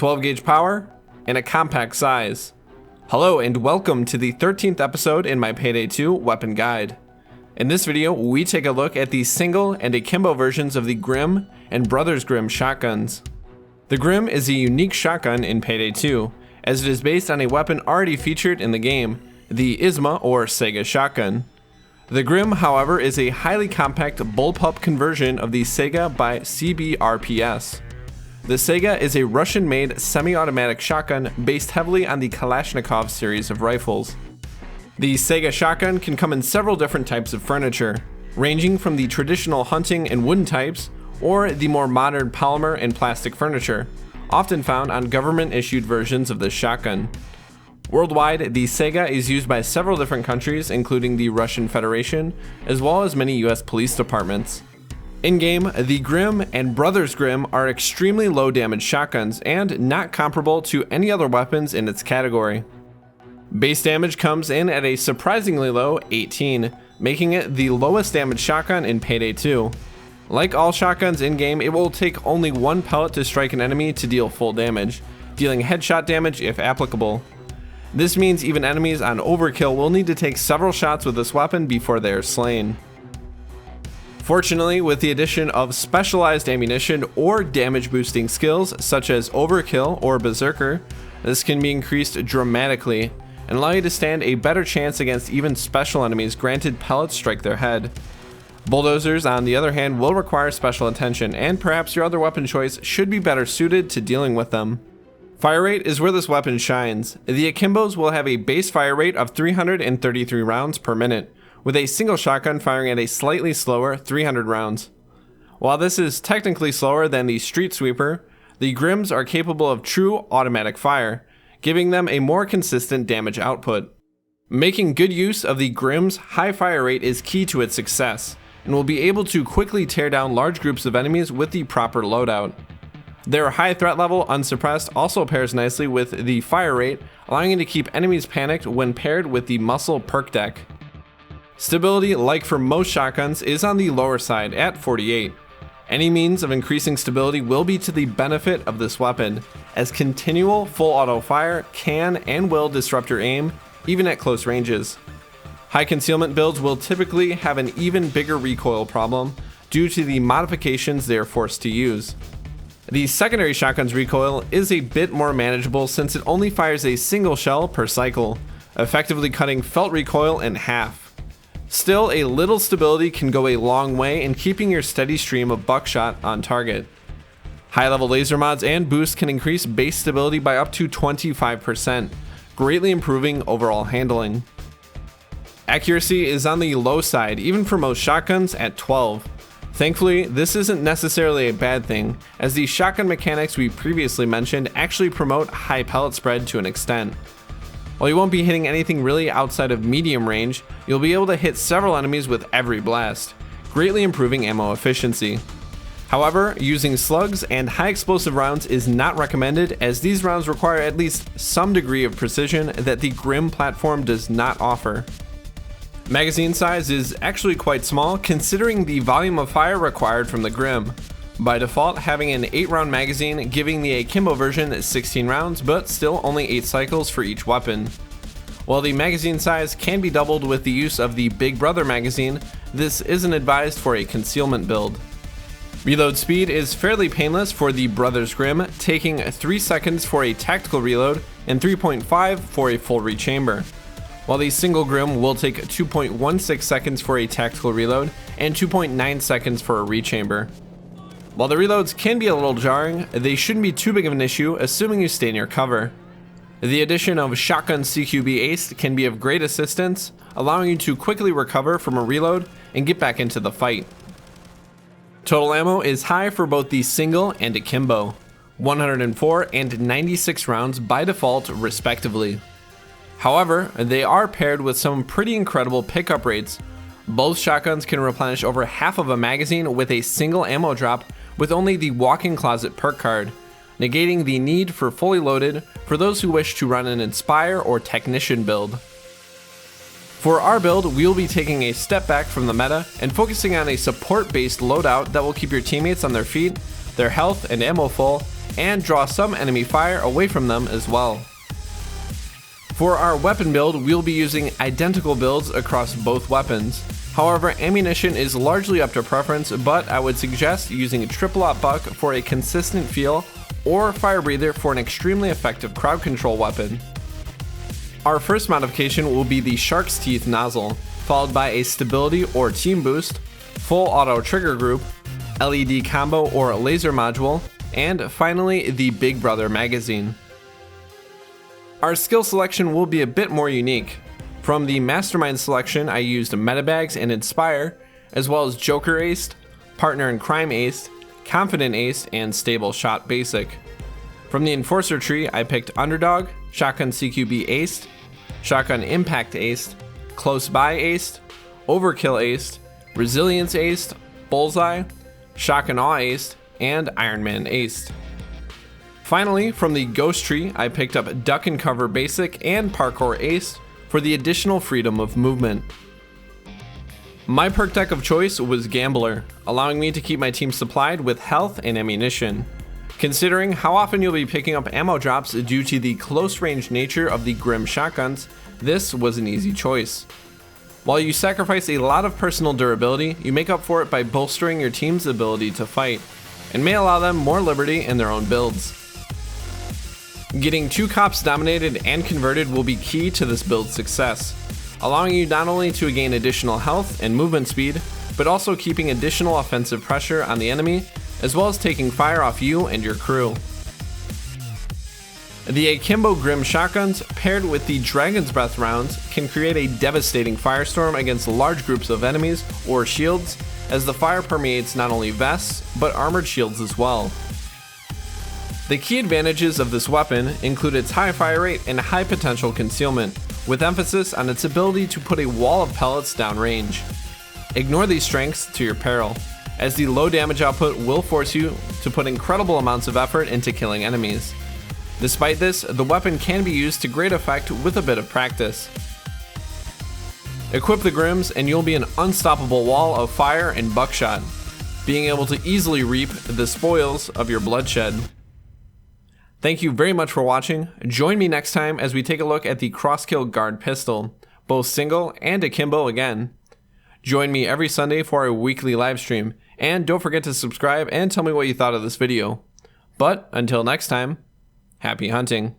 12 gauge power, and a compact size. Hello and welcome to the 13th episode in my Payday 2 weapon guide. In this video, we take a look at the single and akimbo versions of the Grimm and Brothers Grimm shotguns. The Grimm is a unique shotgun in Payday 2, as it is based on a weapon already featured in the game, the ISMA or Sega shotgun. The Grimm, however, is a highly compact bullpup conversion of the Sega by CBRPS. The Sega is a Russian-made semi-automatic shotgun based heavily on the Kalashnikov series of rifles. The Sega shotgun can come in several different types of furniture, ranging from the traditional hunting and wooden types, or the more modern polymer and plastic furniture, often found on government-issued versions of this shotgun. Worldwide, the Sega is used by several different countries, including the Russian Federation, as well as many US police departments. In-game, the Grimm and Brothers Grimm are extremely low damage shotguns and not comparable to any other weapons in its category. Base damage comes in at a surprisingly low 18, making it the lowest damage shotgun in Payday 2. Like all shotguns in-game, it will take only one pellet to strike an enemy to deal full damage, dealing headshot damage if applicable. This means even enemies on overkill will need to take several shots with this weapon before they are slain. Fortunately, with the addition of specialized ammunition or damage boosting skills such as Overkill or Berserker, this can be increased dramatically and allow you to stand a better chance against even special enemies granted pellets strike their head. Bulldozers, on the other hand, will require special attention, and perhaps your other weapon choice should be better suited to dealing with them. Fire rate is where this weapon shines. The Akimbos will have a base fire rate of 333 rounds per minute, with a single shotgun firing at a slightly slower 300 rounds. While this is technically slower than the Street Sweeper, the Grimms are capable of true automatic fire, giving them a more consistent damage output. Making good use of the Grimm's high fire rate is key to its success, and will be able to quickly tear down large groups of enemies with the proper loadout. Their high threat level, unsuppressed, also pairs nicely with the fire rate, allowing you to keep enemies panicked when paired with the Muscle perk deck. Stability, like for most shotguns, is on the lower side at 48. Any means of increasing stability will be to the benefit of this weapon, as continual full auto fire can and will disrupt your aim, even at close ranges. High concealment builds will typically have an even bigger recoil problem due to the modifications they are forced to use. The secondary shotgun's recoil is a bit more manageable since it only fires a single shell per cycle, effectively cutting felt recoil in half. Still, a little stability can go a long way in keeping your steady stream of buckshot on target. High-level laser mods and boosts can increase base stability by up to 25%, greatly improving overall handling. Accuracy is on the low side, even for most shotguns, at 12. Thankfully, this isn't necessarily a bad thing, as the shotgun mechanics we previously mentioned actually promote high pellet spread to an extent. While you won't be hitting anything really outside of medium range, you'll be able to hit several enemies with every blast, greatly improving ammo efficiency. However, using slugs and high explosive rounds is not recommended, as these rounds require at least some degree of precision that the Grimm platform does not offer. Magazine size is actually quite small considering the volume of fire required from the Grimm, by default having an 8-round magazine, giving the Akimbo version 16 rounds, but still only 8 cycles for each weapon. While the magazine size can be doubled with the use of the Big Brother magazine, this isn't advised for a concealment build. Reload speed is fairly painless for the Brothers Grimm, taking 3 seconds for a tactical reload and 3.5 for a full rechamber, while the single Grimm will take 2.16 seconds for a tactical reload and 2.9 seconds for a rechamber. While the reloads can be a little jarring, they shouldn't be too big of an issue assuming you stay near cover. The addition of Shotgun CQB Ace can be of great assistance, allowing you to quickly recover from a reload and get back into the fight. Total ammo is high for both the single and Akimbo, 104 and 96 rounds by default respectively. However, they are paired with some pretty incredible pickup rates. Both shotguns can replenish over half of a magazine with a single ammo drop with only the walk-in closet perk card, negating the need for fully loaded for those who wish to run an Inspire or Technician build. For our build, we will be taking a step back from the meta and focusing on a support-based loadout that will keep your teammates on their feet, their health and ammo full, and draw some enemy fire away from them as well. For our weapon build, we'll be using identical builds across both weapons. However, ammunition is largely up to preference, but I would suggest using a triple-aught buck for a consistent feel, or fire breather for an extremely effective crowd control weapon. Our first modification will be the Shark's Teeth nozzle, followed by a stability or team boost, full auto trigger group, LED combo or laser module, and finally the Big Brother magazine. Our skill selection will be a bit more unique. From the Mastermind selection, I used Metabags and Inspire, as well as Joker Aced, Partner in Crime Aced, Confident Aced, and Stable Shot Basic. From the Enforcer tree, I picked Underdog, Shotgun CQB Aced, Shotgun Impact Aced, Close By Aced, Overkill Aced, Resilience Aced, Bullseye, Shotgun Awe Aced, and Iron Man Aced. Finally, from the Ghost tree, I picked up Duck and Cover Basic and Parkour Aced for the additional freedom of movement. My perk deck of choice was Gambler, allowing me to keep my team supplied with health and ammunition. Considering how often you'll be picking up ammo drops due to the close range nature of the Grimm shotguns, this was an easy choice. While you sacrifice a lot of personal durability, you make up for it by bolstering your team's ability to fight, and may allow them more liberty in their own builds. Getting 2 cops dominated and converted will be key to this build's success, allowing you not only to gain additional health and movement speed, but also keeping additional offensive pressure on the enemy, as well as taking fire off you and your crew. The Akimbo Grimm shotguns paired with the Dragon's Breath rounds can create a devastating firestorm against large groups of enemies or shields, as the fire permeates not only vests, but armored shields as well. The key advantages of this weapon include its high fire rate and high potential concealment, with emphasis on its ability to put a wall of pellets downrange. Ignore these strengths to your peril, as the low damage output will force you to put incredible amounts of effort into killing enemies. Despite this, the weapon can be used to great effect with a bit of practice. Equip the Grimms and you'll be an unstoppable wall of fire and buckshot, being able to easily reap the spoils of your bloodshed. Thank you very much for watching. Join me next time as we take a look at the Crosskill Guard pistol, both single and akimbo again. Join me every Sunday for a weekly live stream, and don't forget to subscribe and tell me what you thought of this video. But until next time, happy hunting.